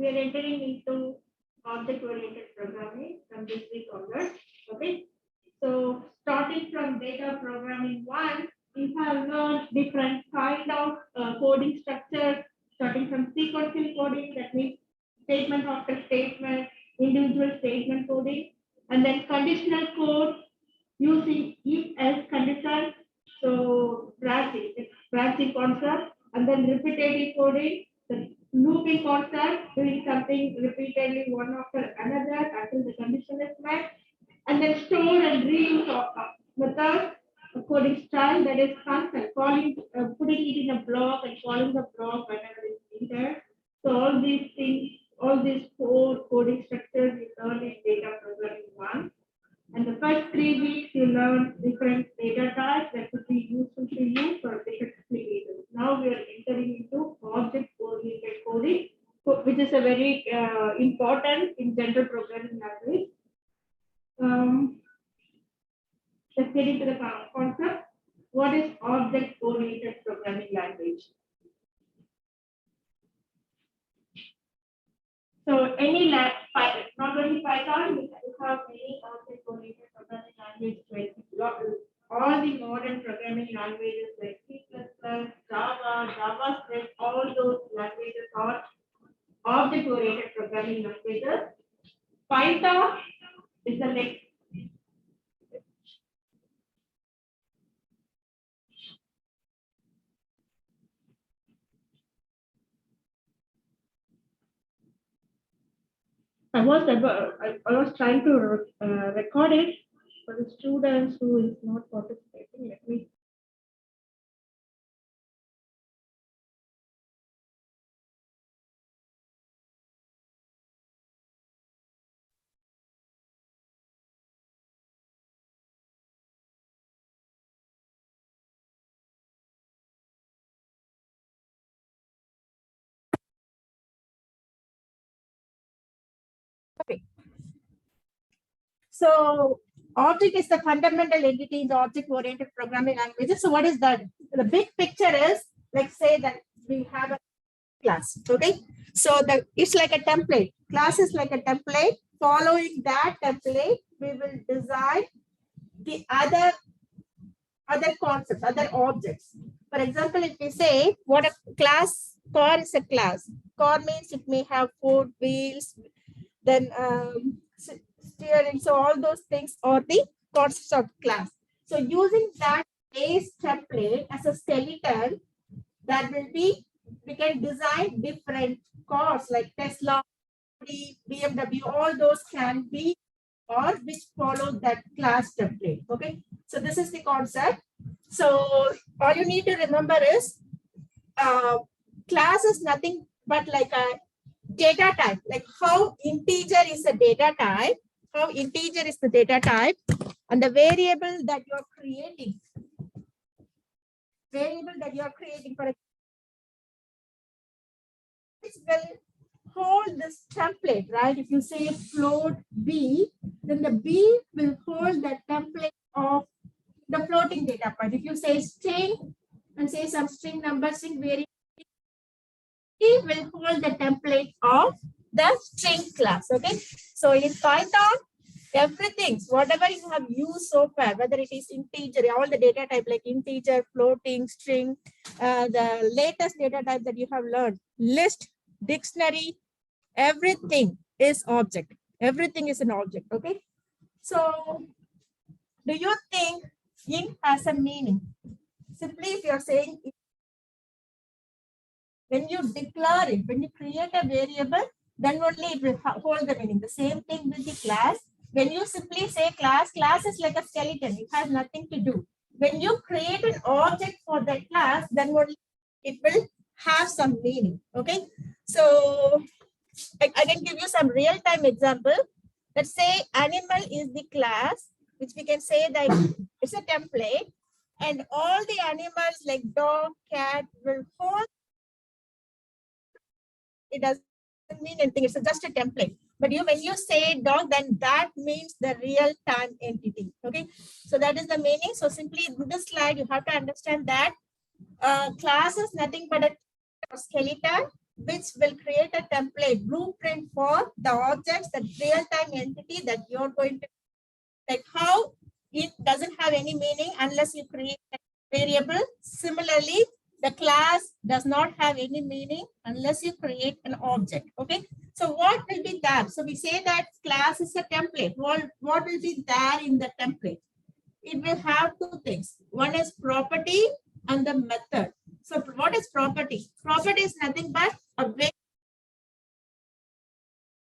we are entering into object-oriented programming from this week onwards. Okay. So starting from data programming 1, we have learned different kind of coding structure, starting from sequential coding, that means statement after statement, individual statement coding, and then conditional code using if else condition. So branching concept, and then repetitive coding, the looping concept, doing something repeatedly one after another until the condition is met, and then store and reuse method, coding style, that is constant, putting it in a block and calling the block whenever it's needed. So all these things, all these 4 coding structures you learn in data programming 1. And the first 3 weeks you learn different data types that could be useful to you for different applications. Now we are entering into object-oriented coding, which is a very important in general programming language. Let's get into the concept. What is object-oriented programming language? So any not only Python, we have many object-oriented programming languages. All the modern programming languages like C++, Java, JavaScript, all those languages are object-oriented programming languages. Python is the next. I was trying to record it for the students who is not participating. Let me. Okay. So object is the fundamental entity in the object-oriented programming languages. So what is that? The big picture is, like, say that we have a class. Okay. So it's like a template. Class is like a template. Following that template, we will design the other concepts, other objects. For example, if we say what a class, car is a class. Car means it may have 4 wheels, then steering. So all those things are the concepts of class. So using that base template as a skeleton, that will be, we can design different cars like Tesla, BMW, all those can be, or which follow that class template. Okay. So this is the concept. So all you need to remember is class is nothing but like a data type, like how integer is a data type, and the variable that you're creating, for it will hold this template, right? If you say float B, then the B will hold the template of the floating data point. If you say string and say some string number, string variable, it will hold the template of the string class. Okay. So in Python, everything, whatever you have used so far, whether it is integer, all the data type like integer, floating, string, the latest data type that you have learned, list, dictionary, everything is object. Everything is an object. Okay. So do you think int has a meaning? Simply if you're saying, when you declare it, when you create a variable, then only it will hold the meaning. The same thing with the class. When you simply say class is like a skeleton. It has nothing to do. When you create an object for that class, then only it will have some meaning. Okay. So I can give you some real-time example. Let's say animal is the class, which we can say that it's a template, and all the animals like dog, cat will hold. It doesn't mean anything. It's just a template. But when you say dog, then that means the real-time entity. Okay. So that is the meaning. So simply in this slide, you have to understand that class is nothing but a skeleton which will create a template blueprint for the objects, the real-time entity that you're going to, like how it doesn't have any meaning unless you create a variable. Similarly, the class does not have any meaning unless you create an object. Okay. So what will be there? So we say that class is a template. What will be there in the template? It will have two things. One is property and the method. So what is property? Property is nothing but a variable.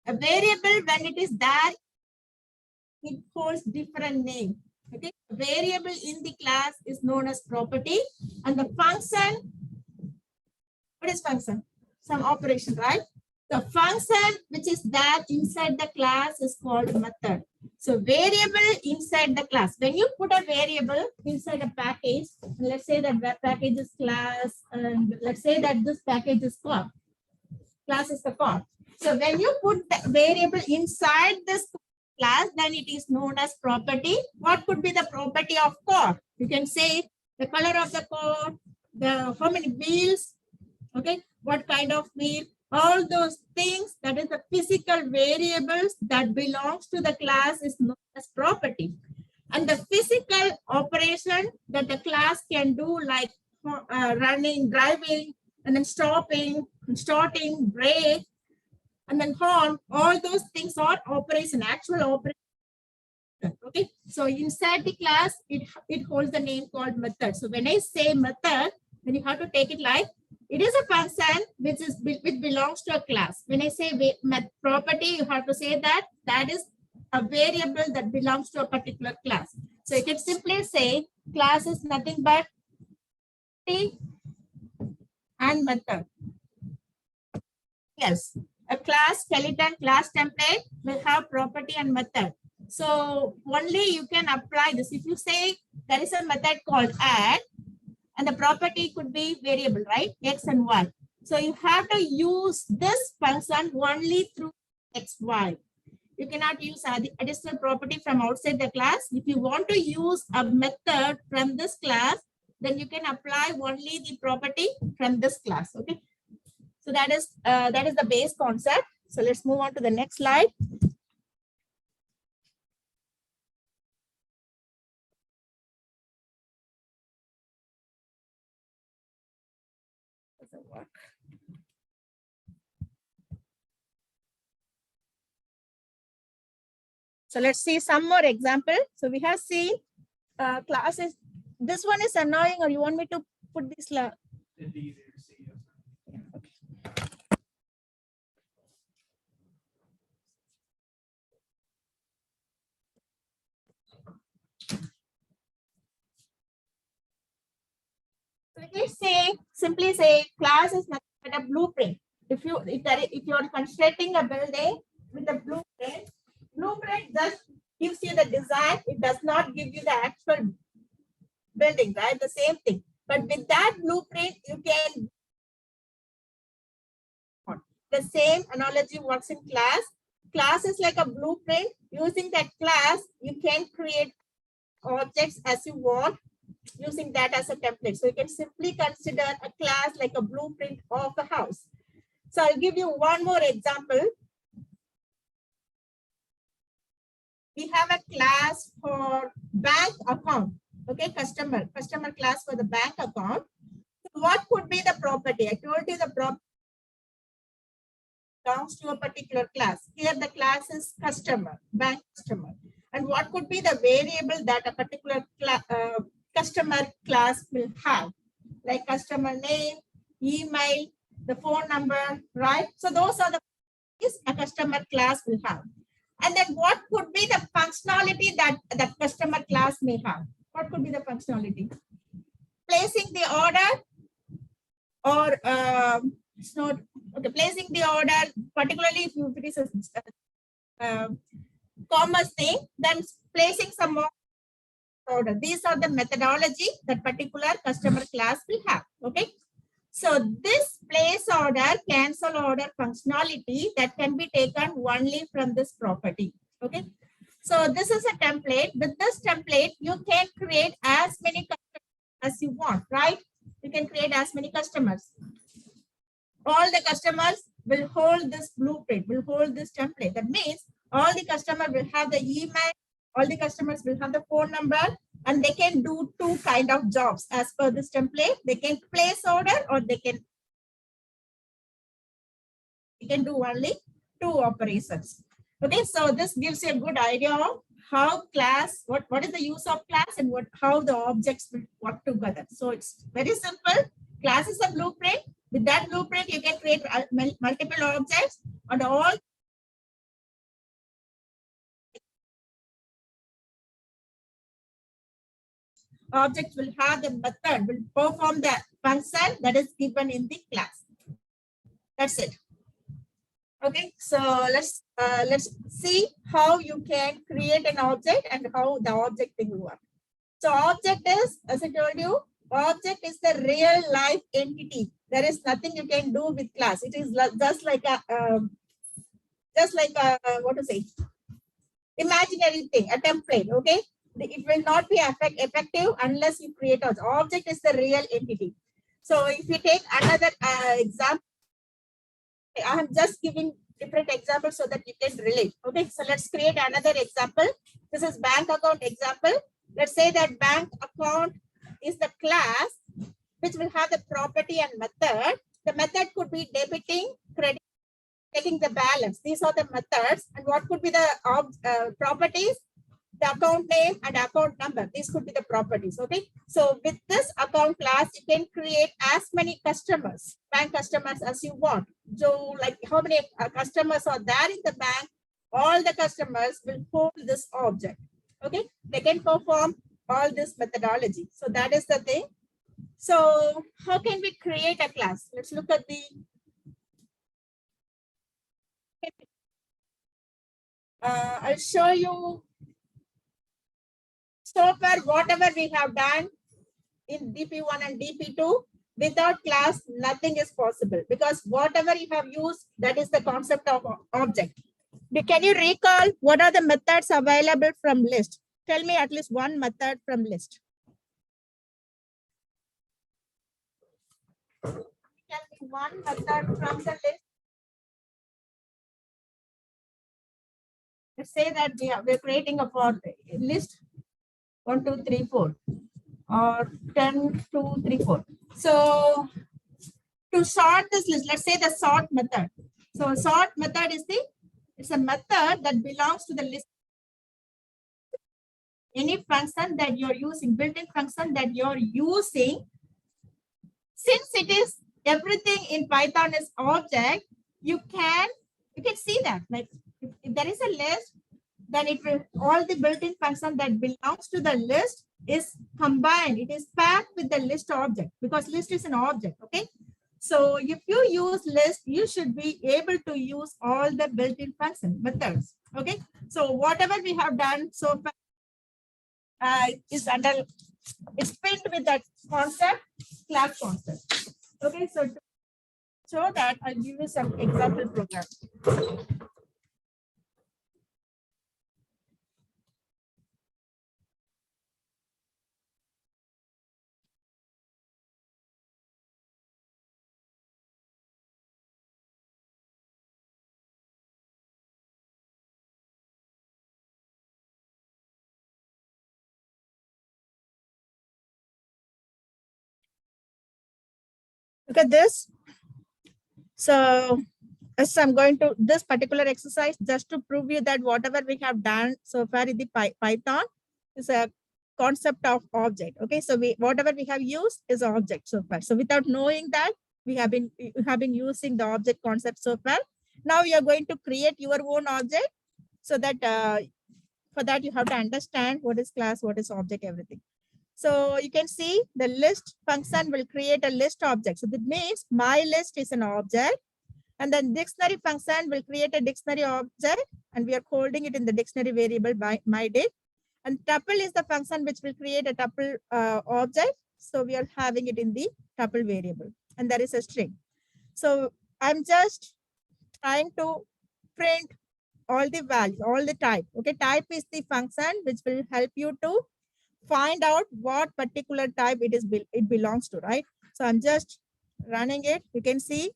When it is there, it holds different name. Okay, variable in the class is known as property, and the function. What is function? Some operation, right? The function which is there inside the class is called method. So variable inside the class. When you put a variable inside a package, let's say that web package is class, and let's say that this package is core. Class is the core. So when you put the variable inside this class, then it is known as property. What could be the property of core? You can say the color of the core, the how many wheels, okay, what kind of wheel, all those things, that is the physical variables that belongs to the class is known as property. And the physical operation that the class can do, like running, driving, and then stopping, starting, brake, and then horn, all those things are operation, actual operation. Okay, so inside the class, it holds the name called method. So when I say method, then you have to take it like it is a function which belongs to a class. When I say property, you have to say that that is a variable that belongs to a particular class. So you can simply say class is nothing but property and method. Yes, a class skeleton, class template will have property and method. So only you can apply this. If you say there is a method called add, and the property could be variable, right? X and Y. So you have to use this function only through X, Y. You cannot use additional property from outside the class. If you want to use a method from this class, then you can apply only the property from this class. Okay. So that is the base concept. So let's move on to the next slide. Doesn't work. So let's see some more example. So we have seen classes. This one is annoying, or you want me to put this? It'd be easier to see. Yeah, okay. So we say, simply say class is nothing but a blueprint. If you are constructing a building with a blueprint just gives you the design. It does not give you the actual building, right? The same thing. But with that blueprint, you can, the same analogy works in class. Class is like a blueprint. Using that class, you can create objects as you want, using that as a template. So you can simply consider a class like a blueprint of a house. So I'll give you one more example. We have a class for bank account. Okay, customer class for the bank account. So what could be the property? I told you the property belongs to a particular class. Here the class is customer, bank customer. And what could be the variable that a particular customer class will have? Like customer name, email, the phone number, right? So those are the things a customer class will have. And then what could be the functionality that the customer class may have? What could be the functionality? Placing the order, or it's not okay. Placing the order, particularly if it is a commerce thing, then placing some more order. These are the methodology that particular customer class will have. Okay. So this place order, cancel order functionality that can be taken only from this property. Okay. So this is a template. With this template, you can create as many customers as you want, right? You can create as many customers. all the customers will hold this blueprint, will hold this template. That means all the customer will have the email, all the customers will have the phone number, and they can do two kind of jobs as per this template. They can place order or they can do only two operations. Okay, so this gives you a good idea of how class, what is the use of class and how the objects will work together. So it's very simple. Class is a blueprint. With that blueprint, you can create multiple objects, and all objects will have the method, will perform the function that is given in the class. That's it. Okay, so let's see how you can create an object and how the object will work. So object is, as I told you, object is the real life entity. There is nothing you can do with class. It is just like a what to say, imaginary thing, a template. Okay, it will not be effective unless you create an object. Is the real entity. So if you take another example, I am just giving different examples so that you can relate. Okay, so let's create another example. This is bank account example. Let's say that bank account is the class which will have the property and method. The method could be debiting, credit, taking the balance. These are the methods. And what could be the properties? The account name and account number. These could be the properties. Okay. So with this account class, you can create as many customers, bank customers as you want. So like how many customers are there in the bank? All the customers will hold this object. Okay. They can perform all this methodology. So that is the thing. So how can we create a class? Let's look at the I'll show you. So far, whatever we have done in DP1 and DP2, without class, nothing is possible because whatever you have used, that is the concept of object. Can you recall what are the methods available from list? Tell me at least one method from list. Tell me one method from the list. Let's say that we're creating a for list 1, 2, 3, 4 or 10, 2, 3, 4. So to sort this list, let's say the sort method. So sort method is it's a method that belongs to the list. Any function that you're using, built-in function that you're using, since it is everything in Python is object, you can see that like if there is a list, then it will all the built-in function that belongs to the list is combined. It is packed with the list object because list is an object. Okay. So if you use list, you should be able to use all the built-in function methods. Okay. So whatever we have done so far is it's filled with that concept, class concept. Okay. So to show that, I'll give you some example program. Look at this. So as I'm going to this particular exercise just to prove you that whatever we have done so far in the Python is a concept of object. Okay, so whatever we have used is object so far. So without knowing that, we have been using the object concept so far. Now you are going to create your own object so that for that you have to understand what is class, what is object, everything. So you can see the list function will create a list object. So that means my list is an object. And then dictionary function will create a dictionary object, and we are holding it in the dictionary variable by mydict. And tuple is the function which will create a tuple object. So we are having it in the tuple variable, and there is a string. So I'm just trying to print all the values, all the type. Okay, type is the function which will help you to find out what particular type it belongs to, right? So I'm just running it. You can see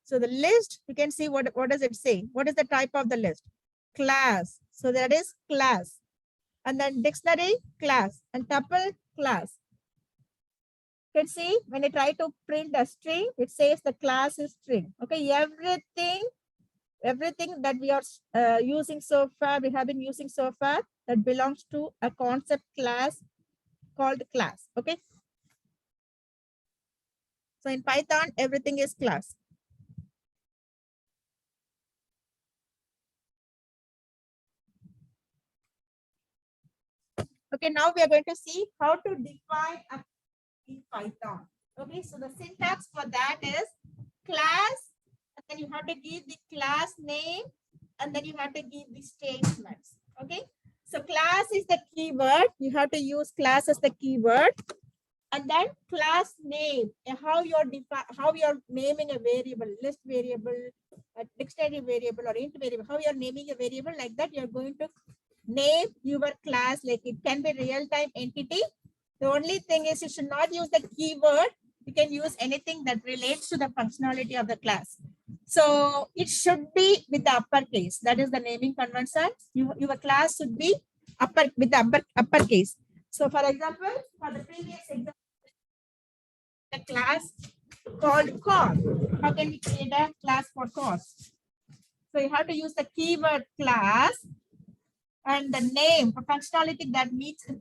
So the list, you can see what does it say? What is the type of the list? Class. So that is class. And then dictionary, class. And tuple, class. You can see when I try to print a string, it says the class is string. Okay, everything that we are using so far, we have been using so far, that belongs to a concept class called class. Okay. So in Python, everything is class. Okay, now we are going to see how to define a in Python. Okay, so the syntax for that is class, and then you have to give the class name, and then you have to give the statements. Okay, so class is the keyword. You have to use class as the keyword, and then class name, how you're naming a variable, list variable, a dictionary variable, or int variable. How you're naming a variable, like that you're going to name your class. Like it can be real-time entity. The only thing is you should not use the keyword. You can use anything that relates to the functionality of the class. So it should be with the uppercase. That is the naming convention. Your class should be with the uppercase. So for example, for the previous example, the class called cost. How can we create a class for cost? So you have to use the keyword class, and the name for functionality that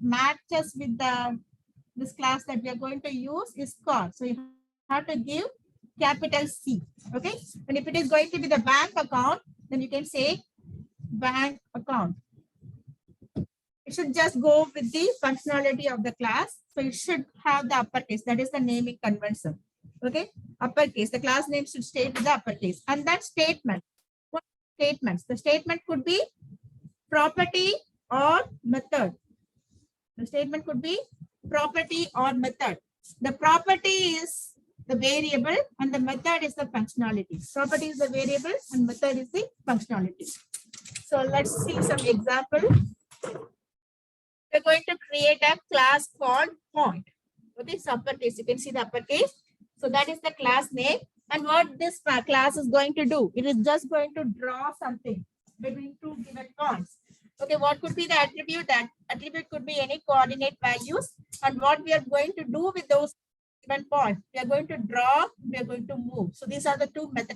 matches with this class that we are going to use is cost. So you have to give capital C. Okay. And if it is going to be the bank account, then you can say bank account. It should just go with the functionality of the class. So it should have the uppercase. That is the naming convention. Okay. Uppercase. The class name should stay with the uppercase. And that statement. What statements? The statement could be property or method. The statement could be property or method. The property is the variable and the method is the functionality. Property is the variable and method is the functionality. So let's see some example. We're going to create a class called point. Okay, so uppercase, you can see the uppercase. So that is the class name. And what this class is going to do, it is just going to draw something between two given points. Okay, what could be the attribute? That attribute could be any coordinate values. And what we are going to do with those given points, we are going to draw, we are going to move. So these are the two methods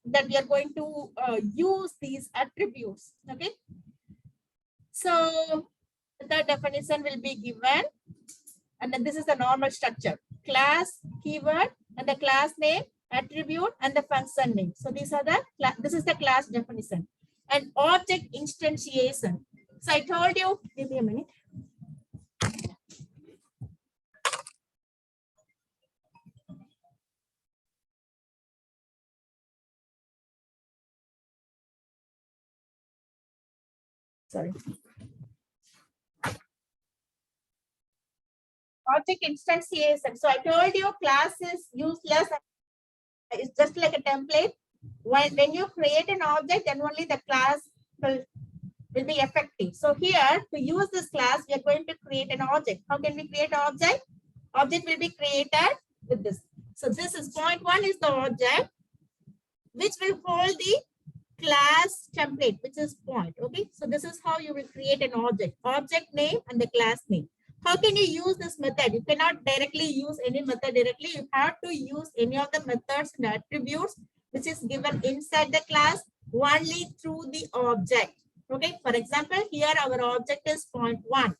that we are going to use these attributes. Okay. So the definition will be given, and then this is the normal structure: class, keyword, and the class name, attribute, and the function name. So these are this is the class definition. And object instantiation. So I told you, give me a minute. Sorry. Object instantiation. So I told you class is useless. It's just like a template. When you create an object, then only the class will be effective. So here, to use this class, we are going to create an object. How can we create an object? Object will be created with this. So this is point one is the object, which will hold the class template, which is point. Okay, so this is how you will create an object name and the class name. How can you use this method? You cannot directly use any method directly. You have to use any of the methods and attributes which is given inside the class only through the object. Okay, for example, here our object is point one.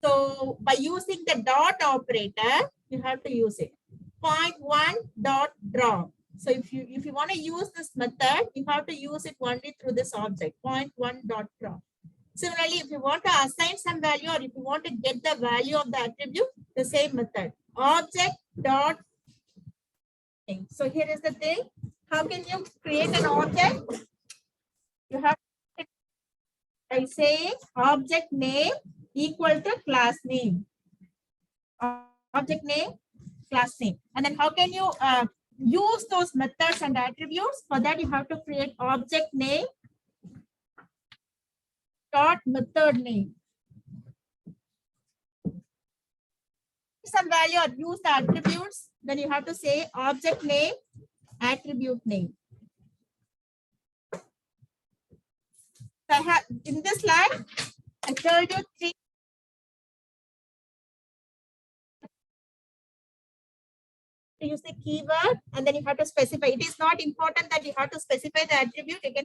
So by using the dot operator, you have to use it. Point one dot draw. So if you want to use this method, you have to use it only through this object, point one dot draw. Similarly, if you want to assign some value or if you want to get the value of the attribute, the same method, object dot. So here is the thing. How can you create an object? You have by saying object name equal to class name. Object name, class name. And then how can you use those methods and attributes? For that, you have to create object name dot method name. some value or use the attributes, then you have to say object name, attribute name. So I have in this slide, I told you three. To use the keyword and then you have to specify. It is not important that you have to specify the attribute. You can,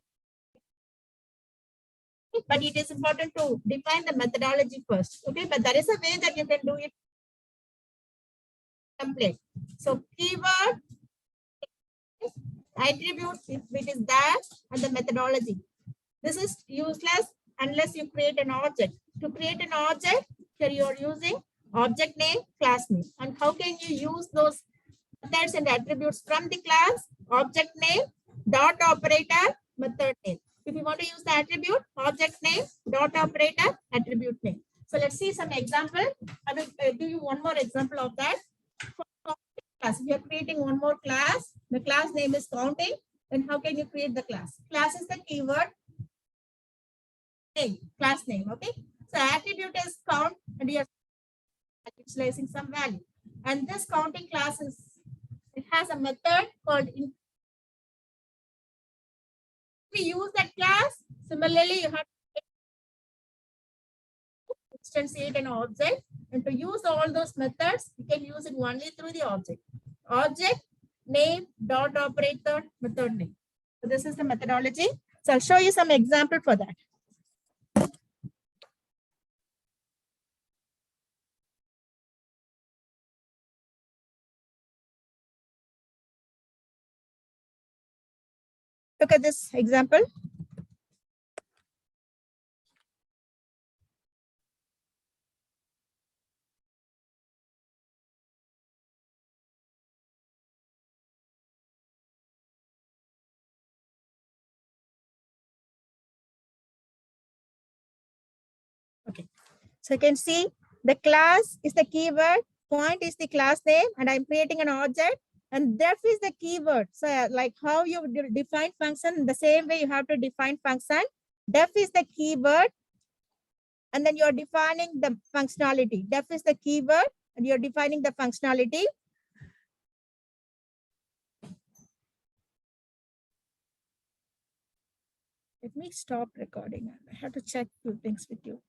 but it is important to define the methodology first. Okay, but there is a way that you can do it. Template. So keyword, attribute, if it is that, and the methodology. This is useless unless you create an object. To create an object, here you are using object name, class name. And how can you use those methods and attributes from the class? Object name, dot operator, method name. If you want to use the attribute, object name, dot operator, attribute name. So let's see some example. I will give you one more example of that. Class. If you are creating one more class, the class name is counting, then how can you create the class? Class is the keyword name, class name, okay? So attribute is count and you are initializing some value. And this counting class is, it has a method called in. We use that class. Similarly, you have to instantiate an object, and to use all those methods, you can use it only through the object. Object name, dot operator, method name. So this is the methodology. So I'll show you some example for that. Look at this example. Okay, so you can see the class is the keyword, point is the class name, and I'm creating an object, and def is the keyword. So like how you define function, the same way you have to define function. Def is the keyword, and then you're defining the functionality. Def is the keyword, and you're defining the functionality. Let me stop recording. I have to check few things with you.